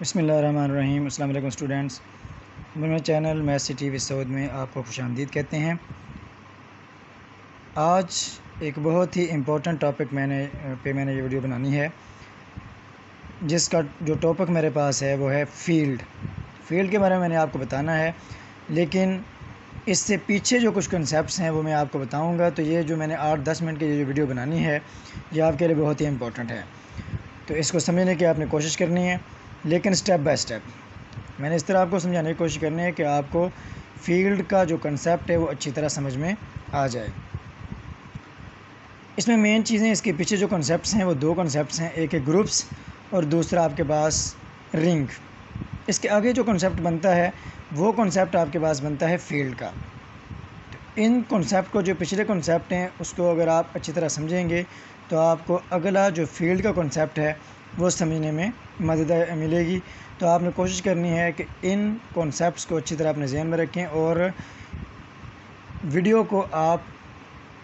बिस्मिल्लाहिर्रहमानिर्रहीम। अस्सलाम वालेकुम स्टूडेंट्स, मेरे channel maths city with Saud में आपको खुशामदीद कहते हैं। आज एक बहुत ही इम्पोर्टेंट टॉपिक मैंने ये वीडियो बनानी है, जिसका जो टॉपिक मेरे पास है वो है फ़ील्ड के बारे में मैंने आपको बताना है। लेकिन इससे पीछे जो कुछ कंसेप्ट्स हैं वो मैं आपको बताऊंगा। तो ये जो मैंने 8-10 मिनट की जो वीडियो बनानी है ये आपके लिए बहुत ही इम्पोर्टेंट है, तो इसको समझने की आपने कोशिश करनी है, लेकिन स्टेप बाय स्टेप। मैंने इस तरह आपको समझाने की कोशिश करनी है कि आपको फ़ील्ड का जो कंसेप्ट है वो अच्छी तरह समझ में आ जाए। इसमें मेन चीज़ें, इसके पीछे जो कंसेप्ट्स हैं वो दो कंसेप्ट्स हैं, एक है ग्रुप्स और दूसरा आपके पास रिंग। इसके आगे जो कंसेप्ट बनता है वो कंसेप्ट आपके पास बनता है फ़ील्ड का। तो इन कंसेप्ट को, जो पिछले कंसेप्ट हैं उसको अगर आप अच्छी तरह समझेंगे तो आपको अगला जो फ़ील्ड का कंसेप्ट है वो समझने में मदद मिलेगी। तो आपने कोशिश करनी है कि इन कॉन्सेप्ट्स को अच्छी तरह अपने ज़हन में रखें और वीडियो को आप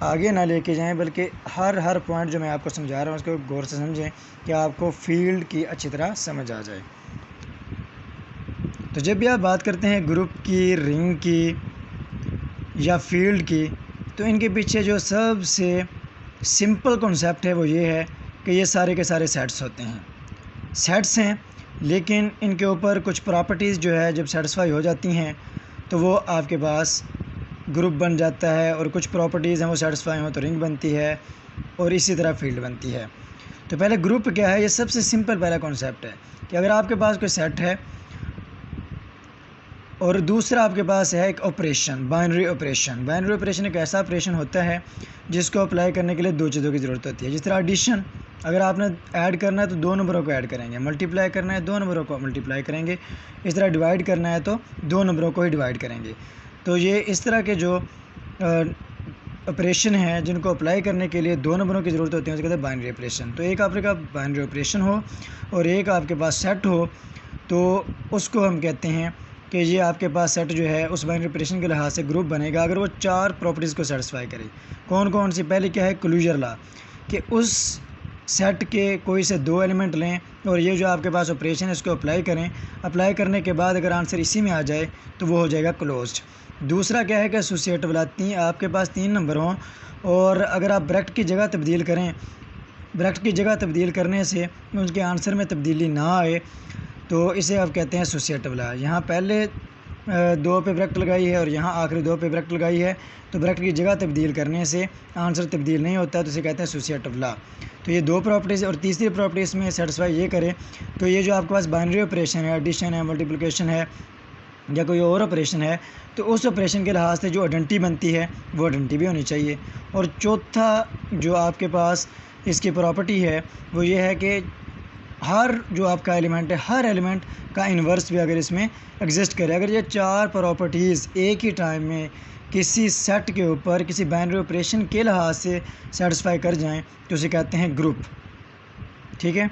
आगे ना लेके जाएं, बल्कि हर पॉइंट जो मैं आपको समझा रहा हूँ उसको गौर से समझें कि आपको फ़ील्ड की अच्छी तरह समझ आ जाए। तो जब भी आप बात करते हैं ग्रुप की, रिंग की या फ़ील्ड की, तो इनके पीछे जो सबसे सिंपल कॉन्सेप्ट है वो ये है कि ये सारे के सारे सेट्स होते हैं, सेट्स हैं, लेकिन इनके ऊपर कुछ प्रॉपर्टीज़ जो है जब सेटिस्फाई हो जाती हैं तो वो आपके पास ग्रुप बन जाता है, और कुछ प्रॉपर्टीज़ हैं वो सेटिस्फाई हो तो रिंग बनती है, और इसी तरह फील्ड बनती है। तो पहले ग्रुप क्या है, ये सबसे सिंपल पहला कॉन्सेप्ट है कि अगर आपके पास कोई सेट है और दूसरा आपके पास है एक operation, binary operation. Binary operation एक ऐसा ऑपरेशन होता है जिसको अप्लाई करने के लिए दो चीज़ों की ज़रूरत होती है। जिस तरह एडिशन, अगर आपने ऐड करना है तो दो नंबरों को ऐड करेंगे, मल्टीप्लाई करना है दो नंबरों को मल्टीप्लाई करेंगे, इस तरह डिवाइड करना है तो दो नंबरों को ही डिवाइड करेंगे। तो ये इस तरह के जो ऑपरेशन हैं जिनको अप्लाई करने के लिए दो नंबरों की ज़रूरत होती है, उसको कहते हैं बाइनरी ऑपरेशन। तो एक आपके पास बाइनरी ऑपरेशन हो और एक आपके पास सेट हो, तो उसको हम कहते हैं कि ये आपके पास सेट जो है उस बाइनरी ऑपरेशन के लिहाज से ग्रुप बनेगा अगर वो चार प्रॉपर्टीज़ को सेटिस्फाई करे। कौन कौन सी? पहले क्या है, क्लोजर लॉ, कि उस सेट के कोई से दो एलिमेंट लें और ये जो आपके पास ऑपरेशन है इसको अप्लाई करें। अप्लाई करने के बाद अगर आंसर इसी में आ जाए तो वो हो जाएगा क्लोज्ड। दूसरा क्या है कि एसोसिएटिव लॉ, आपके पास तीन नंबर हों और अगर आप ब्रैकेट की जगह तब्दील करें, ब्रैकेट की जगह तब्दील करने से उनके आंसर में तब्दीली ना आए तो इसे आप कहते हैं एसोसिएटिव लॉ। यहाँ पहले दो पे ब्रैकेट लगाई है और यहाँ आखिरी दो पे ब्रैकेट लगाई है, तो ब्रैकेट की जगह तब्दील करने से आंसर तब्दील नहीं होता, तो इसे कहते हैं एसोसिएटिव लॉ। तो ये दो प्रॉपर्टीज़, और तीसरी प्रॉपर्टी इसमें सेटिस्फाई ये करें तो ये जो आपके पास बाइनरी ऑपरेशन है, एडिशन है, मल्टीप्लिकेशन है या कोई और ऑपरेशन है, तो उस ऑपरेशन के लिहाज से जो आइडेंटिटी बनती है वो आइडेंटिटी भी होनी चाहिए। और चौथा जो आपके पास इसकी प्रॉपर्टी है वो ये है कि हर जो आपका एलिमेंट है, हर एलिमेंट का इन्वर्स भी अगर इसमें एग्जिस्ट करे, अगर ये चार प्रॉपर्टीज़ एक ही टाइम में किसी सेट के ऊपर किसी बाइनरी ऑपरेशन के लिहाज से सेटिस्फाई कर जाएं तो उसे कहते हैं ग्रुप। ठीक है,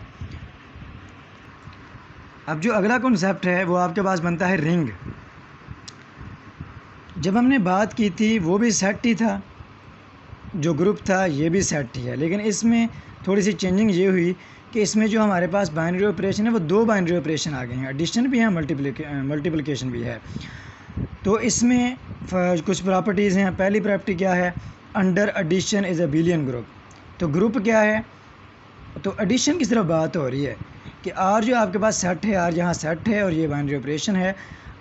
अब जो अगला कॉन्सेप्ट है वो आपके पास बनता है रिंग। जब हमने बात की थी वो भी सेट ही था, जो ग्रुप था ये भी सेट ही है, लेकिन इसमें थोड़ी सी चेंजिंग ये हुई कि इसमें जो हमारे पास बाइनरी ऑपरेशन है वो दो बाइनरी ऑपरेशन आ गए हैं, एडिशन भी है, मल्टीप्लिकेशन भी है। तो इसमें कुछ प्रॉपर्टीज़ हैं। पहली प्रॉपर्टी क्या है, under addition is a abelian group. तो ग्रुप क्या है, तो एडिशन की सिर्फ बात हो रही है कि आर जो आपके पास सेट है, आर यहाँ सेट है और ये बाइनरी ऑपरेशन है,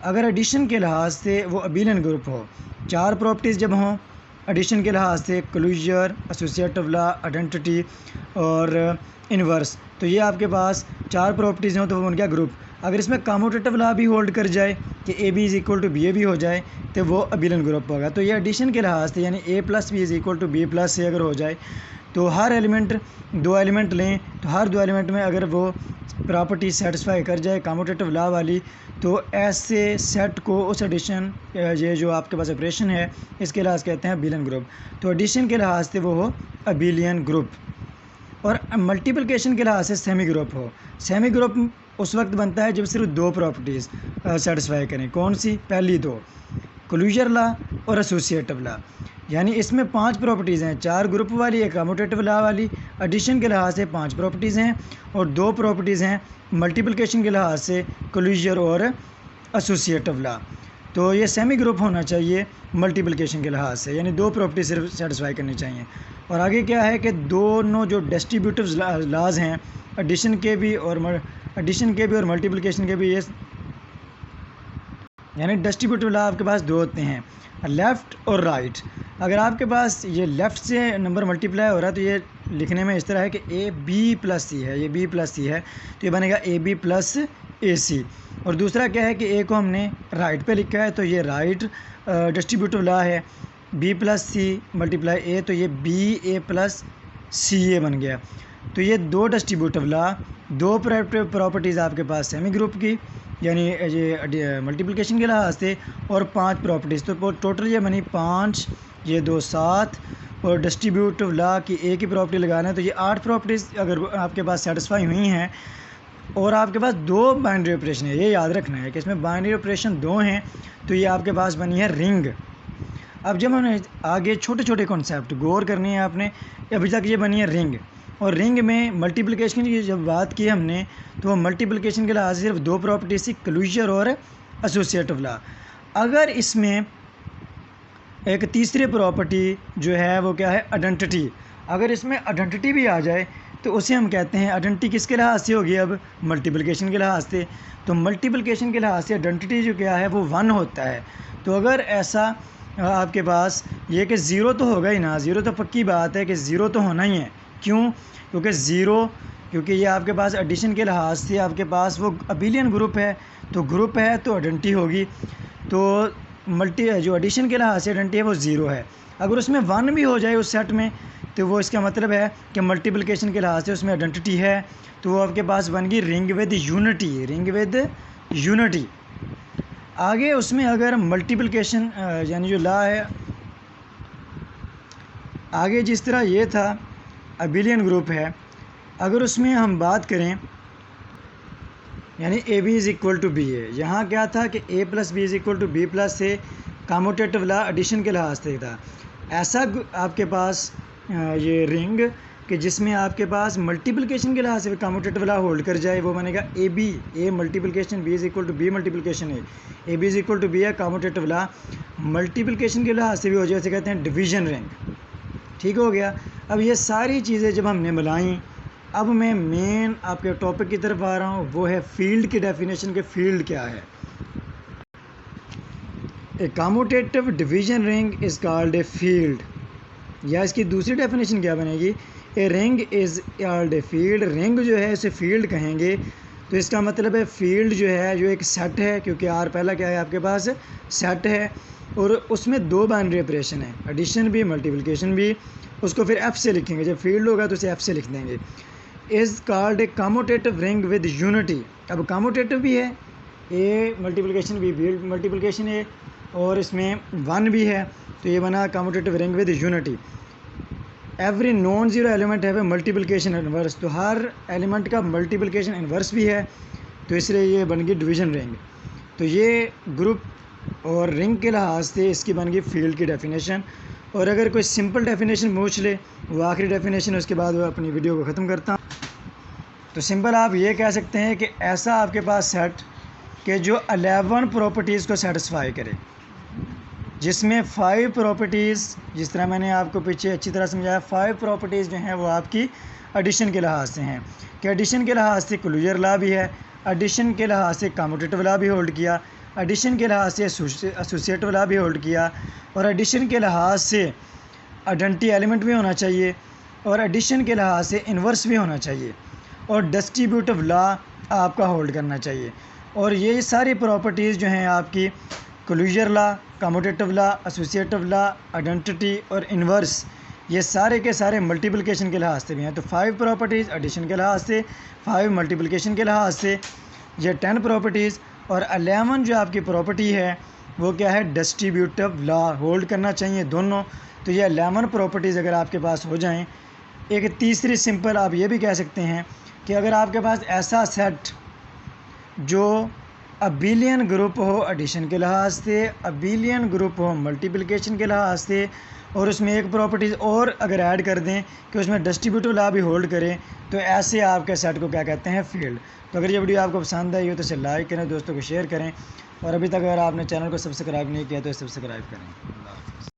अगर एडिशन के लिहाज से वो अबिलियन ग्रुप हो, चार प्रॉपर्टीज़ जब हों एडिशन के लिहाज से, क्लोजर, एसोसिएटिव लॉ, आइडेंटिटी और इन्वर्स, तो ये आपके पास चार प्रॉपर्टीज़ हों तो वो उनका ग्रुप। अगर इसमें कम्यूटेटिव लॉ भी होल्ड कर जाए कि A B is equal to B A भी हो जाए तो वो अबिलियन ग्रुप होगा। तो ये एडिशन के लिहाज से, यानी A plus B is equal to B plus से अगर हो जाए तो हर एलिमेंट, दो एलिमेंट लें तो हर दो एलिमेंट में अगर वो प्रॉपर्टी सेटिस्फाई कर जाए कम्यूटेटिव लॉ वाली, तो ऐसे सेट को उस एडिशन, ये जो आपके पास ऑपरेशन है इसके लिहाज कहते हैं अबिलियन ग्रुप। तो एडिशन के लिहाज से वो हो अबिलियन ग्रुप, और मल्टीप्लिकेशन के लिहाज से सेमी ग्रुप हो। सेमी ग्रुप उस वक्त बनता है जब सिर्फ दो प्रॉपर्टीज़ सेटिस्फाई करें। कौन सी? पहली दो, क्लोजर लॉ और एसोसिएटिव लॉ। यानी इसमें 5 प्रॉपर्टीज़ हैं, 4 ग्रुप वाली, एक कम्यूटेटिव लॉ वाली, एडिशन के लिहाज से 5 प्रॉपर्टीज़ हैं और 2 प्रॉपर्टीज़ हैं मल्टीप्लिकेशन के लिहाज से क्लोजर और एसोसिएटिव लॉ। तो ये सेमी ग्रुप होना चाहिए मल्टीप्लिकेशन के लिहाज से, यानी 2 प्रॉपर्टी सिर्फ सेटिस्फाई करनी चाहिए। और आगे क्या है कि दोनों जो डिस्ट्रीब्यूटिव लॉज हैं एडिशन के भी और मल्टीप्लिकेशन के भी, ये यानी डिस्ट्रीब्यूटिव लॉ आपके पास 2 होते हैं, लेफ़्ट और राइट। अगर आपके पास ये लेफ़्ट से नंबर मल्टीप्लाई हो रहा है तो ये लिखने में इस तरह है कि ए बी प्लस सी है, ये बी प्लस सी है तो ये बनेगा ए बी प्लस ए सी। और दूसरा क्या है कि ए को हमने राइट पे लिखा है तो ये राइट डिस्ट्रीब्यूटिव लॉ है, बी प्लस सी मल्टीप्लाई ए, तो ये बी ए प्लस सी ए बन गया। तो ये 2 डिस्ट्रीब्यूटिव लॉ, 2 प्रॉपर्टीज़ आपके पास सेमी ग्रुप की यानी ये मल्टीप्लिकेशन के लिहाज से, और 5 प्रॉपर्टीज़, तो टोटल ये बनी 5, ये 2 7, और डिस्ट्रीब्यूटिव लॉ की एक ही प्रॉपर्टी लगाना है तो ये 8 प्रॉपर्टीज़ अगर आपके पास सेटिस्फाई हुई हैं। और आपके पास 2 बाइनरी ऑपरेशन है, ये याद रखना है कि इसमें बाइनरी ऑपरेशन 2 हैं, तो ये आपके पास बनी है रिंग। अब जब हमने आगे छोटे छोटे कॉन्सेप्ट गौर करनी है आपने, अभी तक ये बनी है रिंग, और रिंग में मल्टीप्लिकेशन की जब बात की हमने तो वो मल्टीप्लिकेशन के लिहाज से सिर्फ 2 प्रॉपर्टी थी, क्लोजर और एसोसिएटिव लॉ। अगर इसमें एक तीसरी प्रॉपर्टी जो है वो क्या है, आइडेंटिटी, अगर इसमें आइडेंटिटी भी आ जाए तो उसे हम कहते हैं, आइडेंटिटी किसके लिहाज से होगी, अब मल्टीप्लिकेशन के लिहाज से। तो मल्टीप्लिकेशन के लिहाज से आइडेंटिटी जो क्या है वो 1 होता है। तो अगर ऐसा आपके पास ये कि ज़ीरो तो होगा ही ना, ज़ीरो तो पक्की बात है कि ज़ीरो तो होना ही है। क्यों? क्योंकि ये आपके पास एडिशन के लिहाज से आपके पास वो अबिलियन ग्रुप है, तो ग्रुप है तो आइडेंटिटी होगी। तो जो एडिशन के लिहाज से आइडेंटिटी है वो 0 है। अगर उसमें 1 भी हो जाए उस सेट में तो वो इसका मतलब है कि मल्टीप्लिकेशन के लिहाज से उसमें आइडेंटिटी है, तो वो आपके पास बन गई रिंग विद यूनिटी। आगे उसमें अगर मल्टीप्लिकेशन यानी जो लॉ है, आगे जिस तरह ये था अबिलियन ग्रुप है, अगर उसमें हम बात करें यानी A B is equal to B है, यहाँ क्या था कि A plus B is equal to B plus से कम्यूटेटिव लॉ एडिशन के लिहाज से था। ऐसा आपके पास ये रिंग कि जिसमें आपके पास मल्टीप्लिकेशन के लिहाज से कम्यूटेटिव लॉ होल्ड कर जाए, वो बनेगा A B, A multiplication B is equal to B multiplication A B is equal to B है कम्यूटेटिव लॉ। मल्टीप्लिकेशन के लिहाज से भी हो जाए, जैसे कहते हैं डिवीजन रिंग। ठीक हो गया। अब ये सारी चीज़ें जब हमने मिलाई, अब मैं मेन आपके टॉपिक की तरफ आ रहा हूँ, वो है फील्ड की डेफिनेशन के फील्ड क्या है। A commutative division ring is called a field, या इसकी दूसरी डेफिनेशन क्या बनेगी, a ring is called a field. Ring जो है इसे फील्ड कहेंगे, तो इसका मतलब है फील्ड जो है जो एक सेट है, क्योंकि आर पहला क्या है आपके पास सेट है, और उसमें 2 बाइनरी ऑपरेशन है, एडिशन भी मल्टीप्लिकेशन भी। उसको फिर एफ से लिखेंगे, जब फील्ड होगा तो उसे एफ से लिख देंगे। Is called a commutative ring with unity. अब कम्यूटेटिव भी है, ए मल्टीप्लिकेशन बी मल्टीप्लिकेशन ए, और इसमें 1 भी है, तो ये बना commutative ring with unity. Every non zero element है मल्टीप्लिकेशन इन्वर्स, तो हर एलिमेंट का मल्टीप्लिकेशन इन्वर्स भी है, तो इसलिए ये बन गई डिवीजन रिंग। तो ये ग्रुप और रिंग के लिहाज से इसकी बन गई फील्ड की डेफिनेशन। और अगर कोई सिंपल डेफिनेशन पूछ ले वो आखिरी डेफिनेशन, उसके बाद वो अपनी वीडियो को ख़त्म करता हूँ। तो सिंपल आप ये कह सकते हैं कि ऐसा आपके पास सेट कि जो 11 प्रॉपर्टीज़ को सेटिस्फाई करे, जिसमें 5 प्रॉपर्टीज़, जिस तरह मैंने आपको पीछे अच्छी तरह समझाया, 5 प्रॉपर्टीज़ जो हैं वो आपकी एडिशन के लिहाज से हैं कि एडिशन के लिहाज से क्लोजर लॉ भी है, एडिशन के लिहाज से कम्यूटेटिव लॉ भी होल्ड किया, एडिशन के लिहाज से एसोसिएटिव लॉ भी होल्ड किया, और एडिशन के लिहाज से आइडेंटिटी एलिमेंट भी होना चाहिए, और एडिशन के लिहाज से इन्वर्स भी होना चाहिए, और डिस्ट्रीब्यूटिव लॉ आपका होल्ड करना चाहिए। और ये सारी प्रॉपर्टीज़ जो हैं आपकी closure law, commutative law, associative law, identity और इन्वर्स, ये सारे के सारे मल्टीप्लिकेशन के लिहाज से भी हैं। तो 5 प्रॉपर्टीज़ एडिशन के लिहाज से, 5 मल्टीप्लिकेशन के लिहाज से, ये 10 प्रॉपर्टीज़, और 11 जो आपकी प्रॉपर्टी है वो क्या है, डिस्ट्रीब्यूटिव लॉ होल्ड करना चाहिए दोनों। तो ये 11 प्रॉपर्टीज़ अगर आपके पास हो जाएं, एक तीसरी सिंपल आप ये भी कह सकते हैं कि अगर आपके पास ऐसा सेट जो अबेलियन ग्रुप हो एडिशन के लिहाज से, अबेलियन ग्रुप हो मल्टीप्लिकेशन के लिहाज से, और उसमें एक प्रॉपर्टीज़ और अगर ऐड कर दें कि उसमें डिस्ट्रीब्यूटिव लॉ भी होल्ड करें, तो ऐसे आपके सेट को क्या कहते हैं, फील्ड। तो अगर ये वीडियो आपको पसंद आई हो तो इसे लाइक करें, दोस्तों को शेयर करें, और अभी तक अगर आपने चैनल को सब्सक्राइब नहीं किया तो सब्सक्राइब करें।